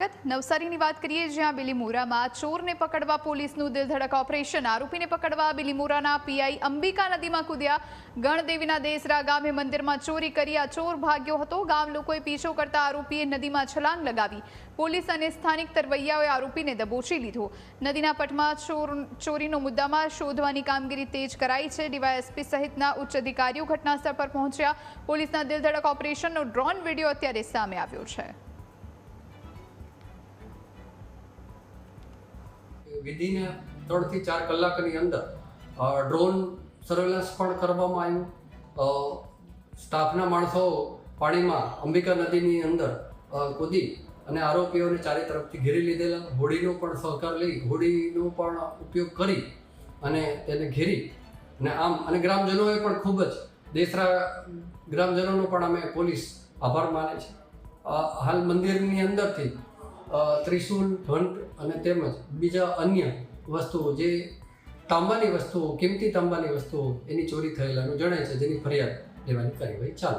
સ્વાગત। નવસારીની વાત કરીએ, જ્યાં બિલીમોરામાં ચોરને પકડવા પોલીસનું દિલધડક ઓપરેશન। આરોપીને પકડવા બિલીમોરાના પીઆઈ અંબિકા નદીમાં કૂદ્યા। ગણદેવીના દેસરા ગામે મંદિરમાં ચોરી કરી આ ચોર ભાગ્યો હતો। ગામ લોકોએ પીછો કરતા આરોપીએ નદીમાં છલાંગ લગાવી। પોલીસ અને સ્થાનિક તરવૈયાઓએ આરોપીને દબોચી લીધો। નદીના પટમાં ચોરીનો મુદ્દામાં શોધવાની કામગીરી તેજ કરાઈ છે। ડીવાયએસપી સહિતના ઉચ્ચ અધિકારીઓ ઘટનાસ્થળ પર પહોંચ્યા। પોલીસના દિલધડક ઓપરેશનનો ડ્રોન વિડીયો અત્યારે સામે આવ્યો છે। વિધિને 3 થી 4 કલાકની અંદર ડ્રોન સર્વેલન્સ પણ કરવામાં આવ્યું। સ્ટાફના માણસો પાણીમાં અંબિકા નદીની અંદર કૂદી અને આરોપીઓને ચારે તરફથી ઘેરી લીધેલા। હોડીનો પણ સહકાર લઈ હોડીનો પણ ઉપયોગ કરી અને તેને ઘેરી અને ગ્રામજનોએ પણ ખૂબ જ દેશરા ગ્રામજનોનો પણ અમે પોલીસ આભાર માને છે। હાલ મંદિરની અંદરથી ત્રિશુલ, ઘંટ અને તેમજ બીજા અન્ય વસ્તુઓ, જે તાંબાની વસ્તુઓ, કિંમતી તાંબાની વસ્તુઓ એની ચોરી થયેલાનું જણાય છે, જેની ફરિયાદ લેવાની કાર્યવાહી ચાલુ